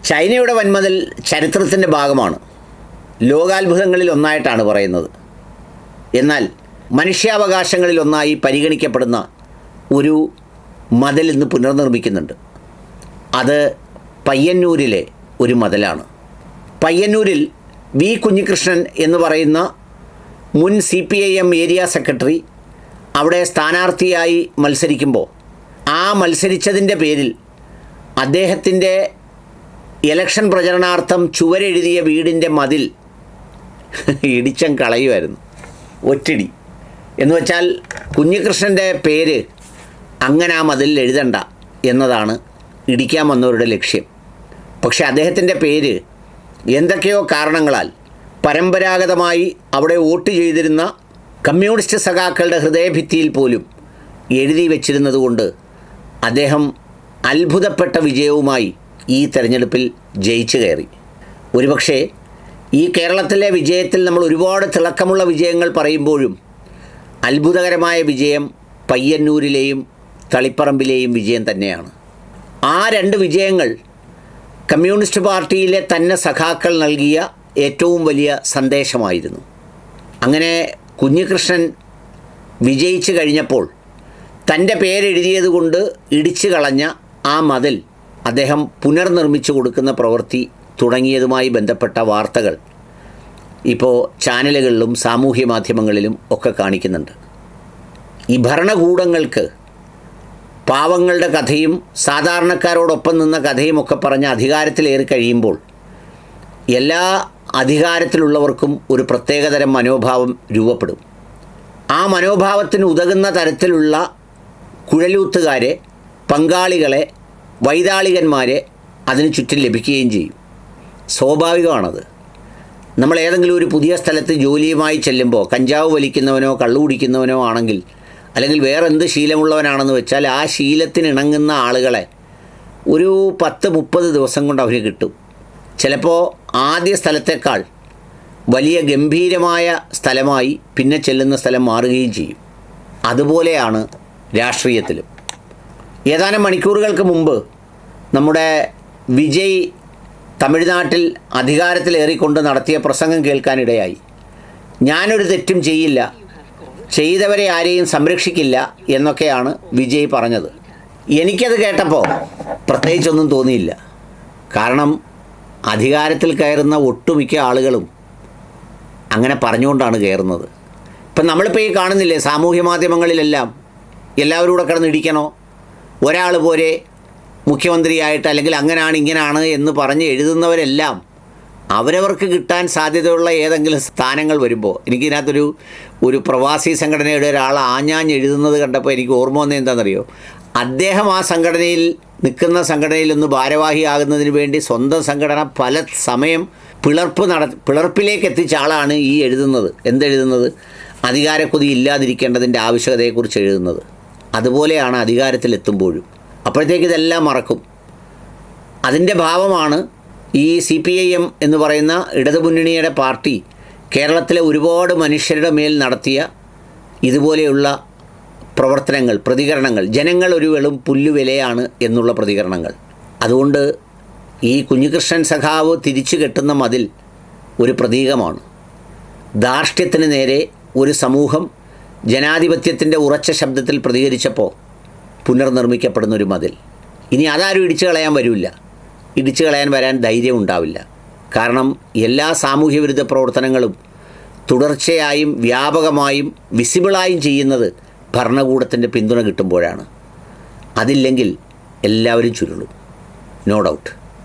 ചൈനയുടെ വൻമതിൽ ചരിത്രത്തിൻ്റെ ഭാഗമാണ്, ലോകാത്ഭുതങ്ങളിൽ ഒന്നായിട്ടാണ് പറയുന്നത്. എന്നാൽ മനുഷ്യാവകാശങ്ങളിൽ ഒന്നായി പരിഗണിക്കപ്പെടുന്ന ഒരു മതിൽ ഇന്ന് പുനർനിർമ്മിക്കുന്നുണ്ട്. അത് പയ്യന്നൂരിലെ ഒരു മതിലാണ്. പയ്യന്നൂരിൽ വി കുഞ്ഞികൃഷ്ണൻ എന്ന് പറയുന്ന മുൻ CPIM ഏരിയ സെക്രട്ടറി അവിടെ സ്ഥാനാർത്ഥിയായി മത്സരിക്കുമ്പോൾ ആ മത്സരിച്ചതിൻ്റെ പേരിൽ അദ്ദേഹത്തിൻ്റെ ഇലക്ഷൻ പ്രചരണാർത്ഥം ചുവരെഴുതിയ വീടിൻ്റെ മതിൽ ഇടിച്ചം കളയുമായിരുന്നു. ഒറ്റടി എന്ന് വെച്ചാൽ കുഞ്ഞികൃഷ്ണൻ്റെ പേര് അങ്ങനെ ആ മതിലിൽ എഴുതണ്ട എന്നതാണ് ഇടിക്കാൻ വന്നവരുടെ ലക്ഷ്യം. പക്ഷേ അദ്ദേഹത്തിൻ്റെ പേര് എന്തൊക്കെയോ കാരണങ്ങളാൽ പരമ്പരാഗതമായി അവിടെ വോട്ട് ചെയ്തിരുന്ന കമ്മ്യൂണിസ്റ്റ് സഖാക്കളുടെ ഹൃദയഭിത്തിയിൽ പോലും എഴുതി വച്ചിരുന്നത് കൊണ്ട് അദ്ദേഹം അത്ഭുതപ്പെട്ട വിജയവുമായി ഈ തെരഞ്ഞെടുപ്പിൽ ജയിച്ചു കയറി. ഒരുപക്ഷേ ഈ കേരളത്തിലെ വിജയത്തിൽ നമ്മൾ ഒരുപാട് തിളക്കമുള്ള വിജയങ്ങൾ പറയുമ്പോഴും അത്ഭുതകരമായ വിജയം പയ്യന്നൂരിലെയും തളിപ്പറമ്പിലെയും വിജയം തന്നെയാണ്. ആ രണ്ട് വിജയങ്ങൾ കമ്മ്യൂണിസ്റ്റ് പാർട്ടിയിലെ തന്നെ സഖാക്കൾ നൽകിയ ഏറ്റവും വലിയ സന്ദേശമായിരുന്നു. അങ്ങനെ കുഞ്ഞികൃഷ്ണൻ വിജയിച്ചു കഴിഞ്ഞപ്പോൾ തൻ്റെ പേരെഴുതിയത് കൊണ്ട് ഇടിച്ചു കളഞ്ഞ ആ മതിൽ അദ്ദേഹം പുനർനിർമ്മിച്ചു കൊടുക്കുന്ന പ്രവൃത്തി തുടങ്ങിയതുമായി ബന്ധപ്പെട്ട വാർത്തകൾ ഇപ്പോൾ ചാനലുകളിലും സാമൂഹ്യ മാധ്യമങ്ങളിലും ഒക്കെ കാണിക്കുന്നുണ്ട്. ഈ ഭരണകൂടങ്ങൾക്ക് പാവങ്ങളുടെ കഥയും സാധാരണക്കാരോടൊപ്പം നിന്ന കഥയും ഒക്കെ പറഞ്ഞ് അധികാരത്തിലേറി കഴിയുമ്പോൾ എല്ലാ അധികാരത്തിലുള്ളവർക്കും ഒരു പ്രത്യേകതരം മനോഭാവം രൂപപ്പെടും. ആ മനോഭാവത്തിന് ഉതകുന്ന തരത്തിലുള്ള കുഴലൂത്തുകാരെ, പങ്കാളികളെ, വൈതാളികന്മാരെ അതിന് ചുറ്റും ലഭിക്കുകയും ചെയ്യും. സ്വാഭാവികമാണത്. നമ്മൾ ഏതെങ്കിലും ഒരു പുതിയ സ്ഥലത്ത് ജോലിയുമായി ചെല്ലുമ്പോൾ കഞ്ചാവ് വലിക്കുന്നവനോ കള്ളു കുടിക്കുന്നവനോ ആണെങ്കിൽ, അല്ലെങ്കിൽ വേറെ എന്ത് ശീലമുള്ളവനാണെന്ന് വെച്ചാൽ ആ ശീലത്തിനിണങ്ങുന്ന ആളുകളെ ഒരു 10-30 ദിവസം കൊണ്ട് അവന് കിട്ടും. ചിലപ്പോൾ ആദ്യ സ്ഥലത്തേക്കാൾ വലിയ ഗംഭീരമായ സ്ഥലമായി പിന്നെ ചെല്ലുന്ന സ്ഥലം മാറുകയും ചെയ്യും. അതുപോലെയാണ് രാഷ്ട്രീയത്തിലും. ഏതാനും മണിക്കൂറുകൾക്ക് മുമ്പ് നമ്മുടെ വിജയ് തമിഴ്നാട്ടിൽ അധികാരത്തിലേറിക്കൊണ്ട് നടത്തിയ പ്രസംഗം കേൾക്കാനിടയായി. ഞാനൊരു തെറ്റും ചെയ്യില്ല, ചെയ്തവരെ ആരെയും സംരക്ഷിക്കില്ല എന്നൊക്കെയാണ് വിജയ് പറഞ്ഞത്. എനിക്കത് കേട്ടപ്പോൾ പ്രത്യേകിച്ചൊന്നും തോന്നിയില്ല. കാരണം അധികാരത്തിൽ കയറുന്ന ഒട്ടുമിക്ക ആളുകളും അങ്ങനെ പറഞ്ഞുകൊണ്ടാണ് കയറുന്നത്. ഇപ്പം നമ്മളിപ്പോൾ ഈ കാണുന്നില്ലേ സാമൂഹ്യ മാധ്യമങ്ങളിലെല്ലാം എല്ലാവരും കൂടെ കിടന്ന് ഇടിക്കണോ, ഒരാൾ പോരെ മുഖ്യമന്ത്രിയായിട്ട്, അല്ലെങ്കിൽ അങ്ങനെയാണ് ഇങ്ങനെയാണ് എന്ന് പറഞ്ഞ് എഴുതുന്നവരെല്ലാം അവരവർക്ക് കിട്ടാൻ സാധ്യതയുള്ള ഏതെങ്കിലും സ്ഥാനങ്ങൾ വരുമ്പോൾ, എനിക്കിതിനകത്തൊരു പ്രവാസി സംഘടനയുടെ ഒരാൾ ആഞ്ഞാഞ്ഞ് എഴുതുന്നത് കണ്ടപ്പോൾ എനിക്ക് ഓർമ്മ വന്നത് എന്താണെന്നറിയോ, അദ്ദേഹം ആ സംഘടനയിൽ നിൽക്കുന്ന സംഘടനയിലൊന്ന് ഭാരവാഹിയാകുന്നതിന് വേണ്ടി സ്വന്തം സംഘടന പല സമയം പിളർപ്പിലേക്ക് എത്തിച്ച ആളാണ് ഈ എഴുതുന്നത്. എന്തെഴുതുന്നത്? അധികാരക്കൊതി ഇല്ലാതിരിക്കേണ്ടതിൻ്റെ ആവശ്യകതയെക്കുറിച്ച് എഴുതുന്നത്. അതുപോലെയാണ് അധികാരത്തിലെത്തുമ്പോഴും. അപ്പോഴത്തേക്ക് ഇതെല്ലാം മറക്കും. അതിൻ്റെ ഭാവമാണ് ഈ CPIM എന്ന് പറയുന്ന ഇടതുമുന്നണിയുടെ പാർട്ടി കേരളത്തിലെ ഒരുപാട് മനുഷ്യരുടെ മേൽ നടത്തിയ ഇതുപോലെയുള്ള പ്രവർത്തനങ്ങൾ, പ്രതികരണങ്ങൾ. ജനങ്ങൾ ഒരു വെളും പുല്ലുവിലയാണ് എന്നുള്ള പ്രതികരണങ്ങൾ. അതുകൊണ്ട് ഈ കുഞ്ഞികൃഷ്ണൻ സഖാവ് തിരിച്ചു കെട്ടുന്ന മതിൽ ഒരു പ്രതീകമാണ്. ധാർഷ്ട്യത്തിന് നേരെ ഒരു സമൂഹം ജനാധിപത്യത്തിൻ്റെ ഉറച്ച ശബ്ദത്തിൽ പ്രതികരിച്ചപ്പോൾ പുനർനിർമ്മിക്കപ്പെടുന്നൊരു മതിൽ. ഇനി അതാരും ഇടിച്ചു കളയാൻ വരില്ല, ഇടിച്ചു കളയാൻ വരാൻ ധൈര്യം ഉണ്ടാവില്ല. കാരണം എല്ലാ സാമൂഹ്യ വിരുദ്ധ പ്രവർത്തനങ്ങളും തുടർച്ചയായും വ്യാപകമായും വിസിബിളായും ചെയ്യുന്നത് ഭരണകൂടത്തിൻ്റെ പിന്തുണ കിട്ടുമ്പോഴാണ്. അതില്ലെങ്കിൽ എല്ലാവരും ചുരുളും, നോ ഡൗട്ട്.